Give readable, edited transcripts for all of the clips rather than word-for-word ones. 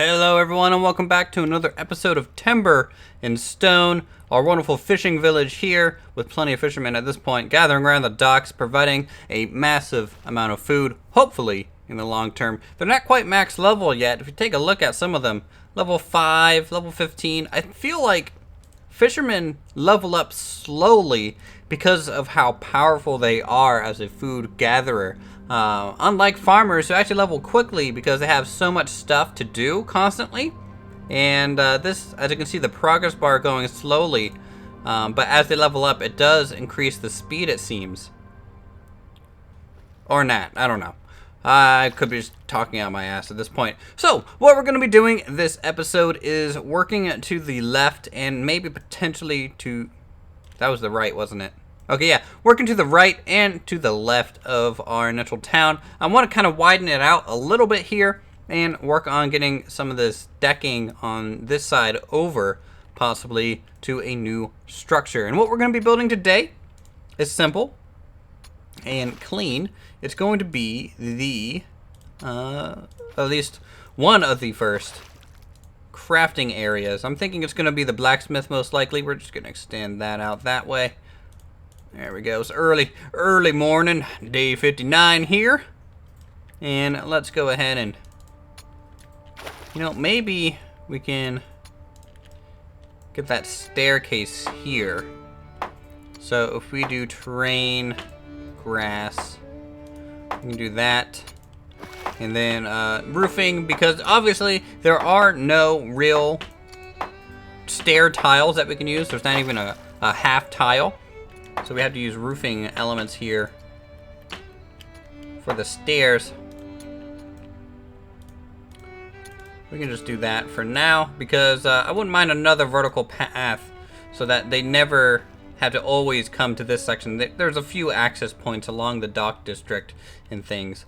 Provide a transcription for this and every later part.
Hello everyone and welcome back to another episode of Timber and Stone, our wonderful fishing village here with plenty of fishermen at this point gathering around the docks, providing a massive amount of food, hopefully in the long term. They're not quite max level yet. If you take a look at some of them, level 5, level 15, I feel like fishermen level up slowly because of how powerful they are as a food gatherer. Unlike farmers who actually level quickly because they have so much stuff to do constantly. And this, as you can see, the progress bar going slowly. But as they level up, it does increase the speed, it seems. Or not, I don't know. I could be just talking out my ass at this point. So, what we're going to be doing this episode is working to the left and maybe potentially to... That was the right, wasn't it? Okay, yeah, working to the right and to the left of our initial town. I want to kind of widen it out a little bit here and work on getting some of this decking on this side over, possibly to a new structure. And what we're going to be building today is simple and clean. It's going to be the, at least one of the first crafting areas. I'm thinking it's going to be the blacksmith most likely. We're just going to extend that out that way. There we go. It's early morning, day 59 here. And let's go ahead and, maybe we can get that staircase here. So if we do terrain, grass, we can do that. And then roofing, because obviously there are no real stair tiles that we can use. There's not even a half tile. So we have to use roofing elements here for the stairs. We can just do that for now because I wouldn't mind another vertical path so that they never have to always come to this section. There's a few access points along the dock district and things.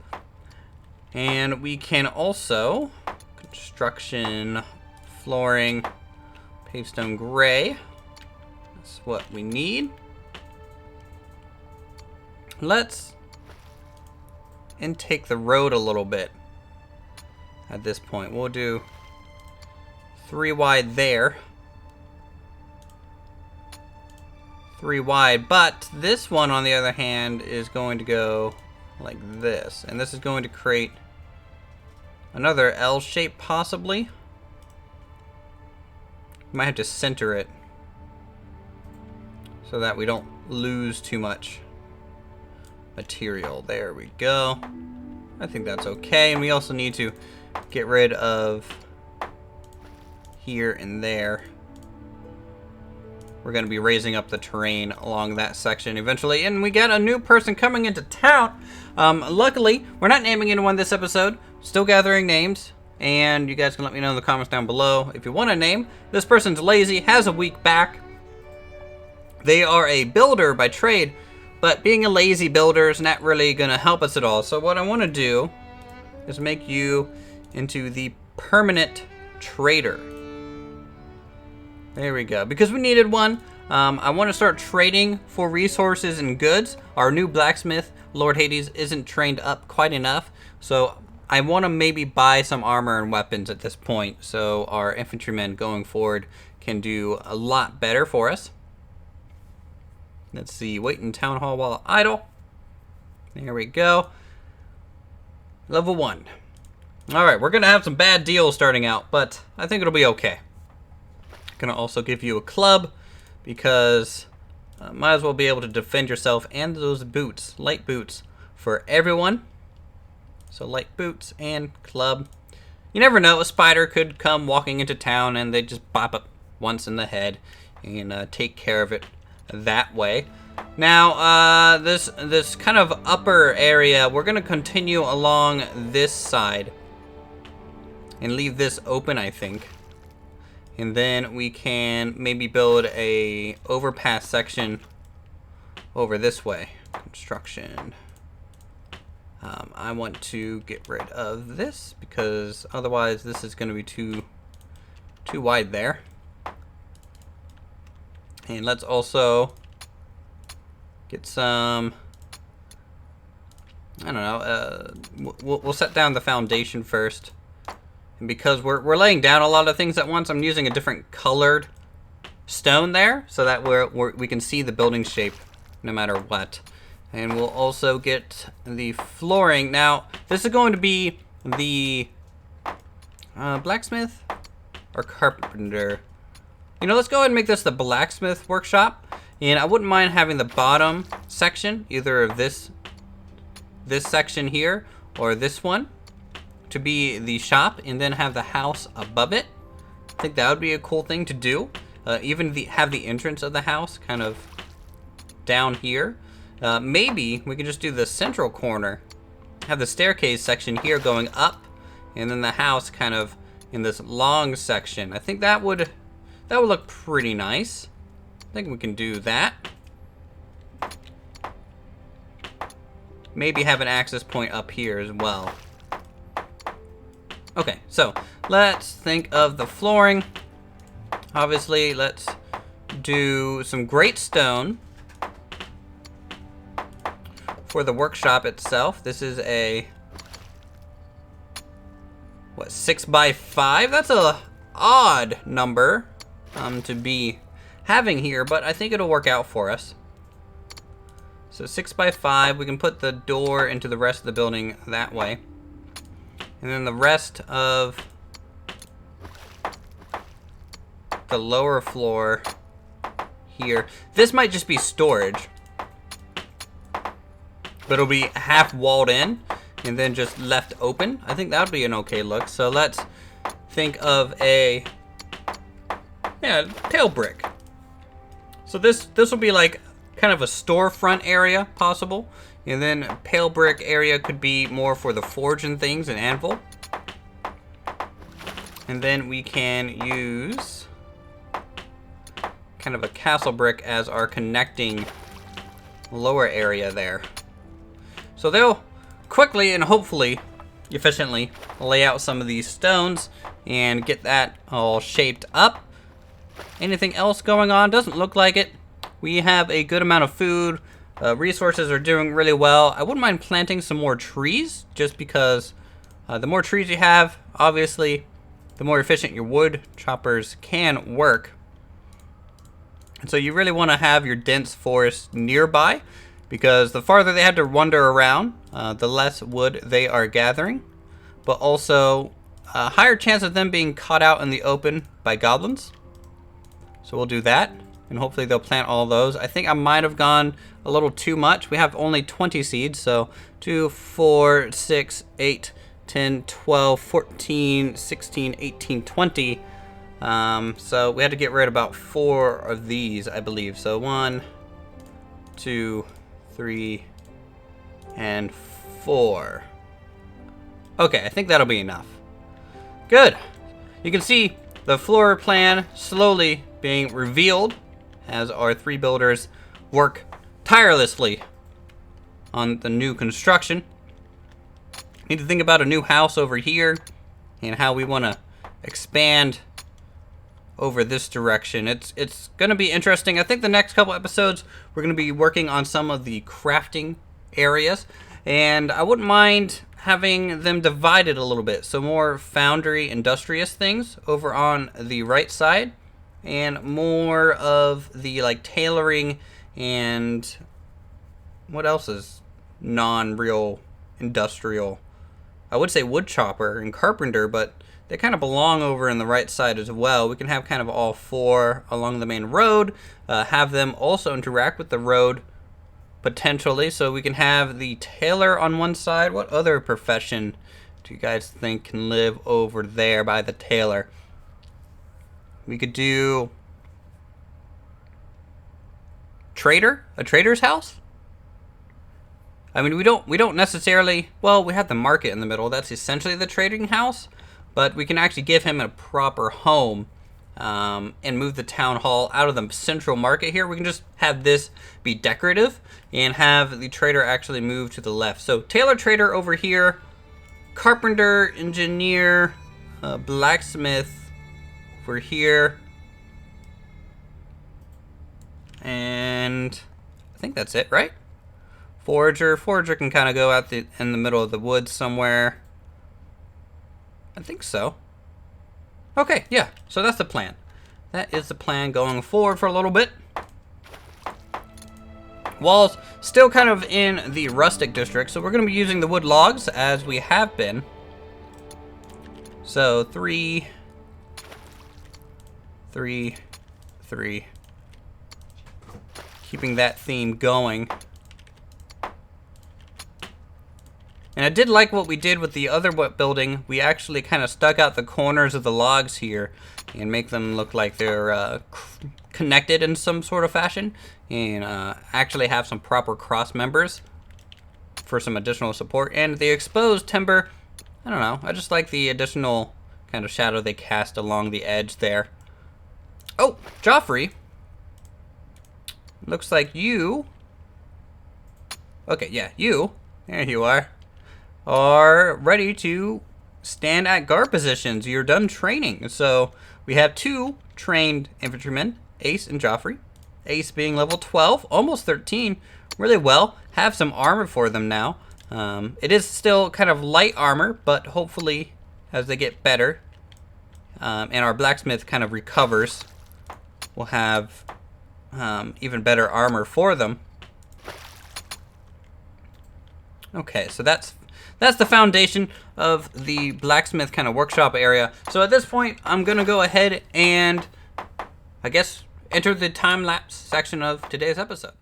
And we can also construction, flooring, paved stone gray. That's what we need. Let's intake the road a little bit at this point. We'll do 3 wide there. 3 wide, but this one on the other hand is going to go like this. And this is going to create another L shape possibly. Might have to center it so that we don't lose too much material. There we go. I think that's okay. And we also need to get rid of here and there. We're going to be raising up the terrain along that section eventually. And we got a new person coming into town. Luckily, we're not naming anyone this episode. Still gathering names. And you guys can let me know in the comments down below if you want a name. This person's lazy, has a week back. They are a builder by trade. But being a lazy builder is not really going to help us at all. So what I want to do is make you into the permanent trader. There we go. Because we needed one, I want to start trading for resources and goods. Our new blacksmith, Lord Hades, isn't trained up quite enough. So I want to maybe buy some armor and weapons at this point. So our infantrymen going forward can do a lot better for us. Let's see, wait in town hall while idle. There we go. Level 1. Alright, we're going to have some bad deals starting out, but I think it'll be okay. Going to also give you a club, because might as well be able to defend yourself, and those boots, light boots, for everyone. So light boots and club. You never know, a spider could come walking into town and they just bop up once in the head and take care of it that way. Now, this kind of upper area, we're going to continue along this side and leave this open, I think. And then we can maybe build a overpass section over this way. Construction. I want to get rid of this because otherwise this is going to be too wide there. And let's also get some, I don't know, we'll set down the foundation first. And because we're laying down a lot of things at once, I'm using a different colored stone there so that we can see the building shape no matter what. And we'll also get the flooring. Now, this is going to be the blacksmith or carpenter. You know, let's go ahead and make this the blacksmith workshop. And I wouldn't mind having the bottom section, either of this section here or this one, to be the shop, and then have the house above it. I think that would be a cool thing to do. Even have the entrance of the house kind of down here. Maybe we can just do the central corner, have the staircase section here going up, and then the house kind of in this long section. I think that would look pretty nice. I think we can do that. Maybe have an access point up here as well. Okay, so let's think of the flooring. Obviously, let's do some great stone for the workshop itself. This is a, what, 6x5? That's a odd number to be having here, but I think it'll work out for us. So 6x5, we can put the door into the rest of the building that way. And then the rest of the lower floor here. This might just be storage, but it'll be half walled in and then just left open. I think that would be an okay look. So let's think of a, tail brick. So this will be like kind of a storefront area possible. And then pale brick area could be more for the forge and things, and anvil. And then we can use kind of a castle brick as our connecting lower area there. So they'll quickly and hopefully efficiently lay out some of these stones and get that all shaped up. Anything else going on? Doesn't look like it. We have a good amount of food. Resources are doing really well. I wouldn't mind planting some more trees, just because the more trees you have, obviously, the more efficient your wood choppers can work. And so you really want to have your dense forest nearby, because the farther they have to wander around, the less wood they are gathering, but also a higher chance of them being caught out in the open by goblins. So we'll do that. And hopefully they'll plant all those. I think I might have gone a little too much. We have only 20 seeds, so 2, 4, 6, 8, 10, 12, 14, 16, 18, 20. So we had to get rid of about 4 of these, I believe. So 1, 2, 3, and 4. Okay, I think that'll be enough. Good. You can see the floor plan slowly being revealed as our 3 builders work tirelessly on the new construction. Need to think about a new house over here and how we want to expand over this direction. It's going to be interesting. I think the next couple episodes we're going to be working on some of the crafting areas, and I wouldn't mind having them divided a little bit. So more foundry industrious things over on the right side, and more of the like tailoring and what else is non-real industrial. I would say wood chopper and carpenter, but they kind of belong over in the right side as well. We can have kind of all 4 along the main road, have them also interact with the road potentially, so we can have the tailor on one side. What other profession do you guys think can live over there by the tailor? We could do trader, a trader's house. I mean, we don't necessarily, well, we have the market in the middle. That's essentially the trading house, but we can actually give him a proper home and move the town hall out of the central market here. We can just have this be decorative and have the trader actually move to the left. So tailor trader over here, carpenter, engineer, blacksmith over here, and I think that's it, right? Forager can kind of go out in the middle of the woods somewhere. I think so. Okay, yeah, so that's the plan. That is the plan going forward for a little bit. Walls still kind of in the rustic district, so we're going to be using the wood logs as we have been. So 3, 3, 3. Keeping that theme going. And I did like what we did with the other building. We actually kind of stuck out the corners of the logs here and make them look like they're connected in some sort of fashion, and actually have some proper cross members for some additional support. And the exposed timber, I don't know, I just like the additional kind of shadow they cast along the edge there. Oh, Joffrey, looks like you, okay, yeah, you, there you are ready to stand at guard positions. You're done training. So we have 2 trained infantrymen, Ace and Joffrey. Ace being level 12, almost 13, really well. Have some armor for them now. It is still kind of light armor, but hopefully as they get better, and our blacksmith kind of recovers, we'll have even better armor for them. Okay, so that's the foundation of the blacksmith kind of workshop area. So at this point, I'm gonna go ahead and, I guess, enter the time-lapse section of today's episode.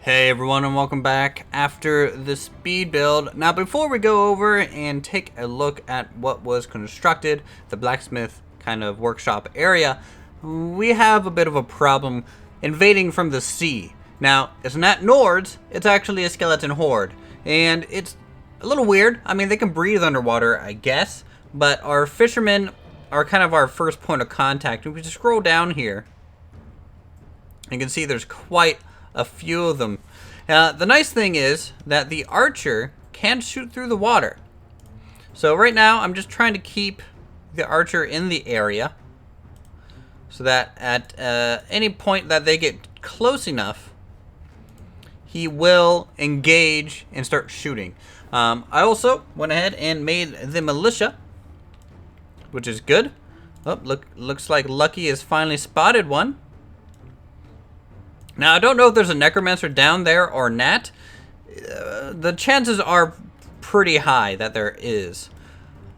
Hey everyone, and welcome back after the speed build. Now before we go over and take a look at what was constructed, the blacksmith kind of workshop area, we have a bit of a problem invading from the sea. Now, it's not Nords, it's actually a skeleton horde. And it's a little weird. I mean, they can breathe underwater, I guess, but our fishermen are kind of our first point of contact. If we just scroll down here, you can see there's quite a few of them. The nice thing is that the archer can shoot through the water. So right now I'm just trying to keep the archer in the area so that at any point that they get close enough, he will engage and start shooting. I also went ahead and made the militia, which is good. Oh, looks like Lucky has finally spotted one. Now, I don't know if there's a necromancer down there or not. The chances are pretty high that there is.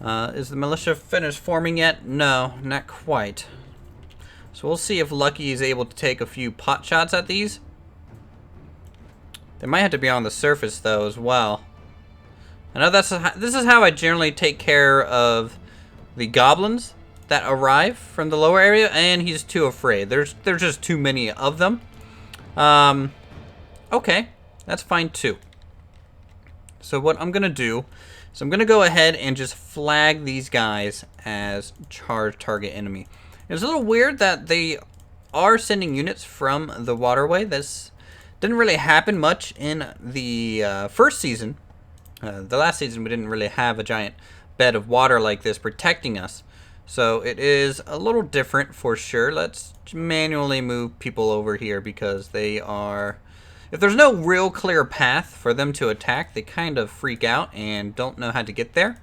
Is the militia finished forming yet? No, not quite. So we'll see if Lucky is able to take a few pot shots at these. They might have to be on the surface, though, as well. I know this is how I generally take care of the goblins that arrive from the lower area, and he's too afraid. There's just too many of them. Okay, that's fine too. So what I'm gonna do is I'm gonna go ahead and just flag these guys as charge target enemy. It's a little weird that they are sending units from the waterway. This didn't really happen much in the first season. The last season we didn't really have a giant bed of water like this protecting us. So it is a little different for sure. Let's manually move people over here because they are... If there's no real clear path for them to attack, they kind of freak out and don't know how to get there.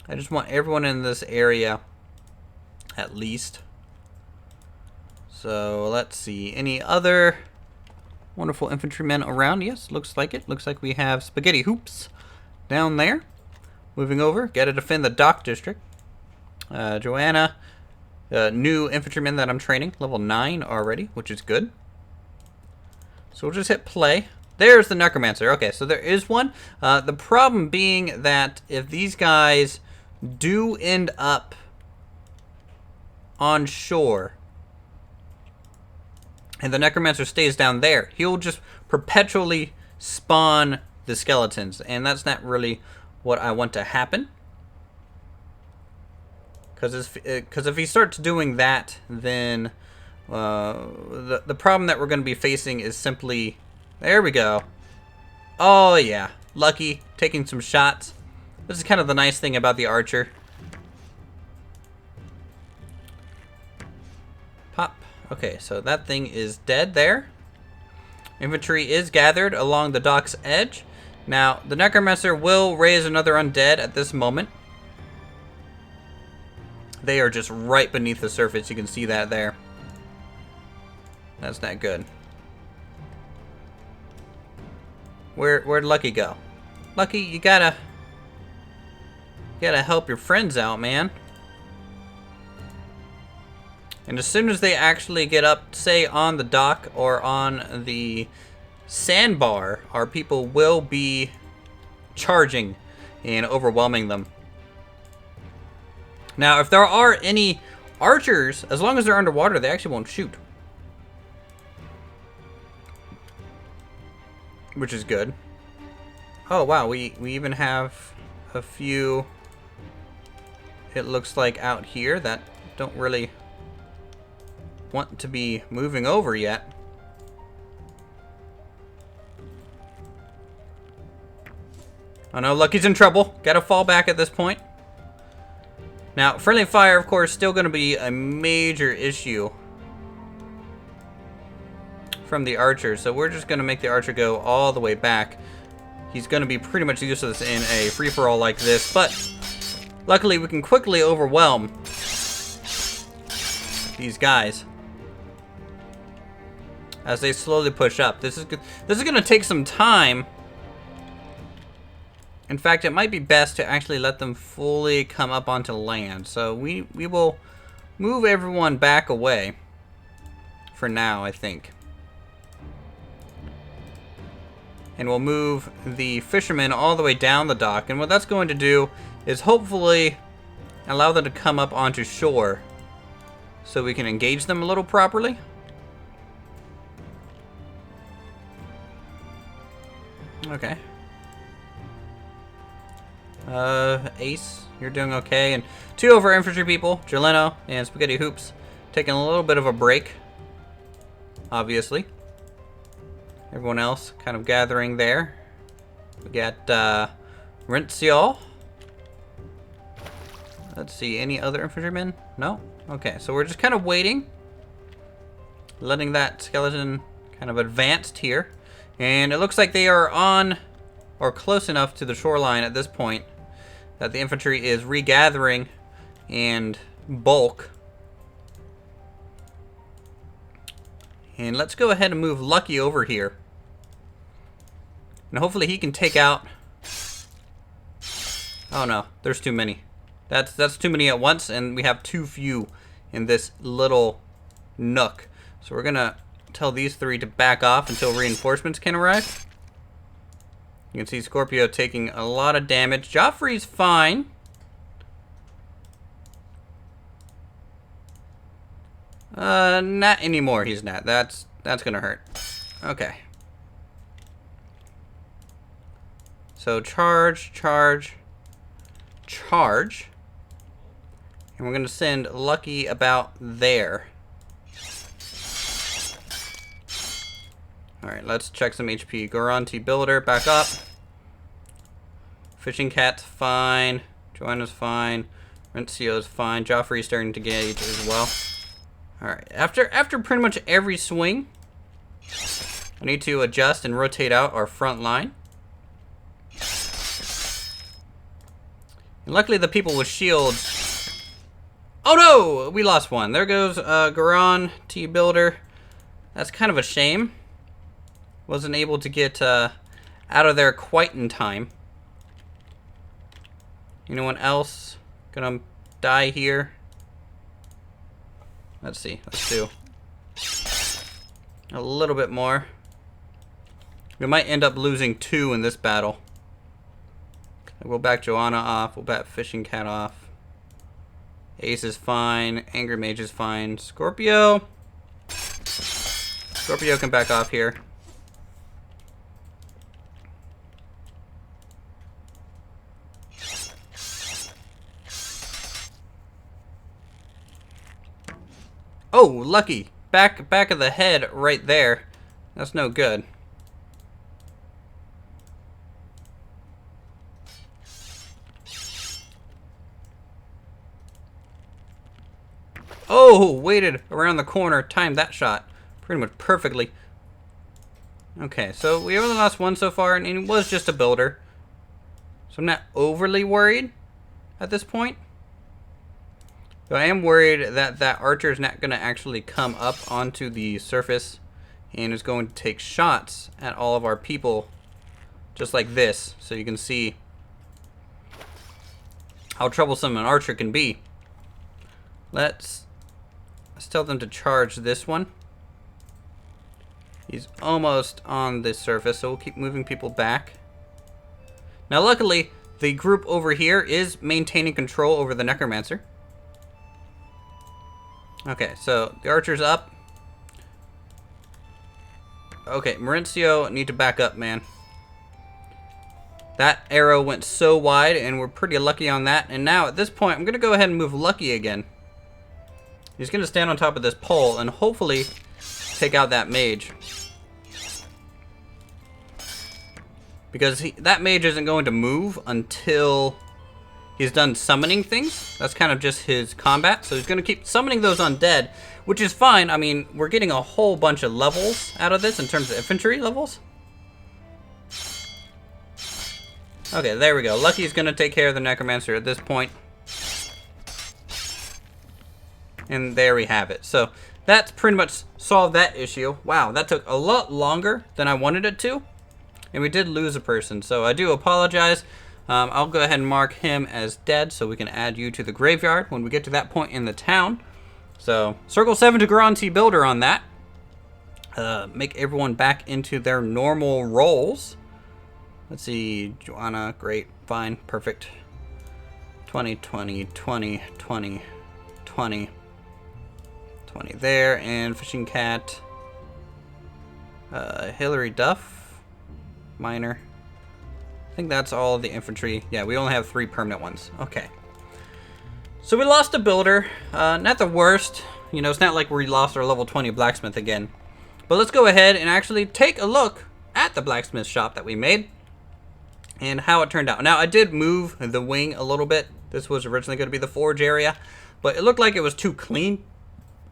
I just want everyone in this area at least. So let's see. Any other wonderful infantrymen around? Yes, looks like it. Looks like we have Spaghetti Hoops down there. Moving over. Got to defend the dock district. Joanna, new infantryman that I'm training. Level 9 already, which is good. So we'll just hit play. There's the Necromancer. Okay, so there is one. The problem being that if these guys do end up on shore and the Necromancer stays down there, he'll just perpetually spawn the skeletons, and that's not really what I want to happen. Because if he starts doing that, then the problem that we're going to be facing is simply... There we go. Oh, yeah. Lucky. Taking some shots. This is kind of the nice thing about the archer. Pop. Okay, so that thing is dead there. Infantry is gathered along the dock's edge. Now, the Necromancer will raise another undead at this moment. They are just right beneath the surface. You can see that there. That's not good. Where'd Lucky go? Lucky, you gotta help your friends out, man. And as soon as they actually get up, say on the dock or on the sandbar, our people will be charging and overwhelming them. Now, if there are any archers, as long as they're underwater, they actually won't shoot. Which is good. Oh, wow, we even have a few, it looks like, out here that don't really want to be moving over yet. Oh no, Lucky's in trouble. Gotta fall back at this point. Now, friendly fire, of course, still going to be a major issue from the archer. So we're just going to make the archer go all the way back. He's going to be pretty much useless in a free-for-all like this, but luckily we can quickly overwhelm these guys as they slowly push up. This is going to take some time. In fact, it might be best to actually let them fully come up onto land. So we will move everyone back away for now, I think. And we'll move the fishermen all the way down the dock. And what that's going to do is hopefully allow them to come up onto shore so we can engage them a little properly. Okay. Ace, you're doing okay. And two of our infantry people, Jeleno and Spaghetti Hoops, taking a little bit of a break, obviously. Everyone else kind of gathering there. We got Rinciol. Let's see, any other infantrymen? No? Okay, so we're just kind of waiting, letting that skeleton kind of advance here. And it looks like they are on or close enough to the shoreline at this point that the infantry is regathering and bulk. And let's go ahead and move Lucky over here. And hopefully he can take out... Oh no, there's too many. That's too many at once, and we have too few in this little nook. So we're gonna tell these three to back off until reinforcements can arrive. You can see Scorpio taking a lot of damage. Joffrey's fine. Not anymore, he's not. That's gonna hurt. Okay. So charge, charge, charge. And we're gonna send Lucky about there. Alright, let's check some HP. Garanti Builder, back up. Fishing Cat's fine. Joanna's fine. Rencio's fine. Joffrey's starting to gauge as well. Alright, after pretty much every swing, I need to adjust and rotate out our front line. And luckily the people with shields... Oh no! We lost one. There goes Garanti Builder. That's kind of a shame. Wasn't able to get out of there quite in time. Anyone else gonna die here? Let's see. Let's do a little bit more. We might end up losing 2 in this battle. We'll back Joanna off. We'll back Fishing Cat off. Ace is fine. Anger Mage is fine. Scorpio. Scorpio can back off here. Oh, Lucky. Back of the head right there. That's no good. Oh, waited around the corner, timed that shot pretty much perfectly. Okay, so we only lost 1 so far, and it was just a builder. So I'm not overly worried at this point. But I am worried that that archer is not going to actually come up onto the surface and is going to take shots at all of our people just like this. So you can see how troublesome an archer can be. Let's tell them to charge this one. He's almost on this surface, so we'll keep moving people back. Now luckily, the group over here is maintaining control over the Necromancer. Okay, so the archer's up. Okay, Mauricio, need to back up, man. That arrow went so wide, and we're pretty lucky on that. And now, at this point, I'm going to go ahead and move Lucky again. He's going to stand on top of this pole and hopefully take out that mage. Because that mage isn't going to move until he's done summoning things. That's kind of just his combat. So he's going to keep summoning those undead, which is fine. I mean, we're getting a whole bunch of levels out of this in terms of infantry levels. Okay, there we go. Lucky's going to take care of the Necromancer at this point. And there we have it. So that's pretty much solved that issue. Wow, that took a lot longer than I wanted it to. And we did lose a person, so I do apologize. I'll go ahead and mark him as dead so we can add you to the graveyard when we get to that point in the town. So, Circle 7 to Garanti Builder on that. Make everyone back into their normal roles. Let's see, Joanna, great, fine, perfect. 20, 20, 20, 20, 20, 20 there, and Fishing Cat. Hillary Duff. Minor. I think that's all the infantry. Yeah, we only have 3 permanent ones. Okay. So we lost a builder. Not the worst. You know, it's not like we lost our level 20 blacksmith again. But let's go ahead and actually take a look at the blacksmith shop that we made and how it turned out. Now, I did move the wing a little bit. This was originally going to be the forge area, but it looked like it was too clean.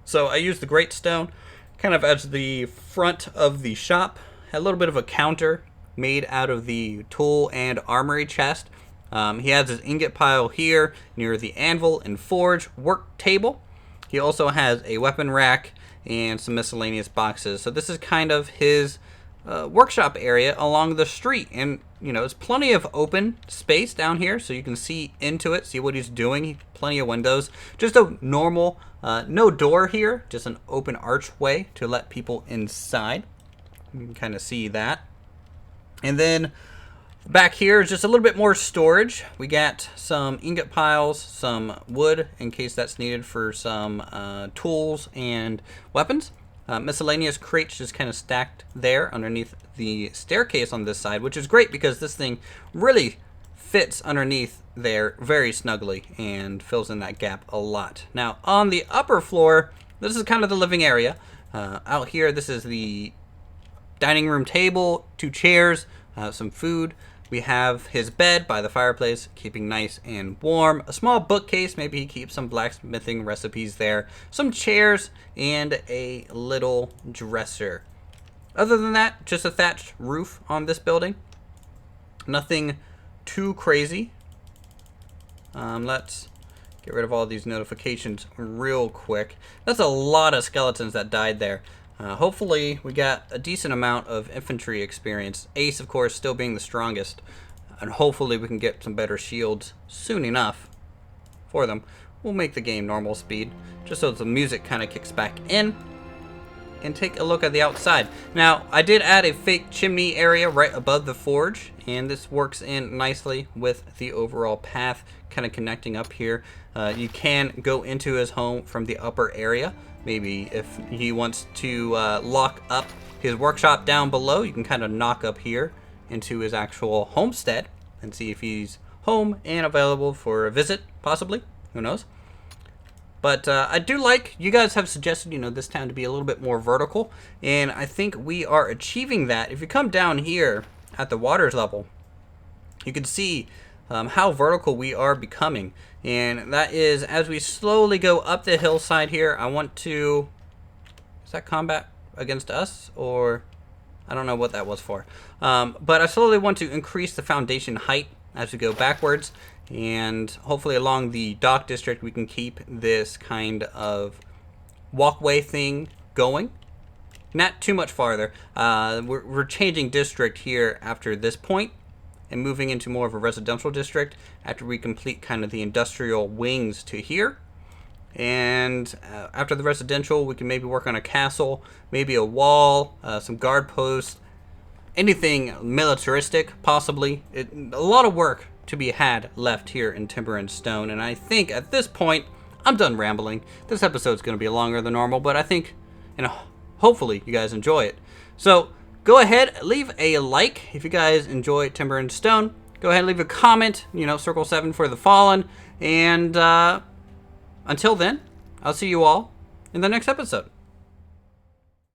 So I used the great stone kind of as the front of the shop. Had a little bit of a counter made out of the tool and armory chest. He has his ingot pile here near the anvil and forge work table. He also has a weapon rack and some miscellaneous boxes. So this is kind of his workshop area along the street. And, you know, there's plenty of open space down here so you can see into it, see what he's doing. Plenty of windows. Just a normal, no door here, just an open archway to let people inside. You can kind of see that. And then Back here is just a little bit more storage. We got some ingot piles, some wood in case that's needed for some tools and weapons. Miscellaneous crates just kind of stacked there underneath the staircase on this side, which is great because this thing really fits underneath there very snugly and fills in that gap a lot. Now on the upper floor, this is kind of the living area. Out here, this is the dining room table, 2 chairs, some food. We have his bed by the fireplace, keeping nice and warm. A small bookcase, maybe he keeps some blacksmithing recipes there. Some chairs, and a little dresser. Other than that, just a thatched roof on this building. Nothing too crazy. Let's get rid of all these notifications real quick. That's a lot of skeletons that died there. Hopefully we got a decent amount of infantry experience. Ace, of course, still being the strongest. And hopefully we can get some better shields soon enough for them. We'll make the game normal speed, just so the music kind of kicks back in. And take a look at the outside. Now, I did add a fake chimney area right above the forge, and this works in nicely with the overall path kind of connecting up here. You can go into his home from the upper area. Maybe if he wants to lock up his workshop down below, you can kind of knock up here into his actual homestead and see if he's home and available for a visit, possibly. Who knows? But I do like, you guys have suggested, this town to be a little bit more vertical, and I think we are achieving that. If you come down here at the water's level, you can see how vertical we are becoming. And that is, as we slowly go up the hillside here, I want to, is that combat against us? Or, I don't know what that was for. But I slowly want to increase the foundation height as we go backwards. And hopefully along the dock district, we can keep this kind of walkway thing going. Not too much farther. We're changing district here after this point and moving into more of a residential district after we complete kind of the industrial wings to here. And after the residential, we can maybe work on a castle, maybe a wall, some guard posts, anything militaristic, possibly. A lot of work to be had left here in Timber and Stone, and I think at this point, I'm done rambling. This episode's going to be longer than normal, but I think, hopefully you guys enjoy it. So, go ahead, leave a like if you guys enjoy Timber and Stone. Go ahead and leave a comment, Circle 7 for the Fallen. And until then, I'll see you all in the next episode.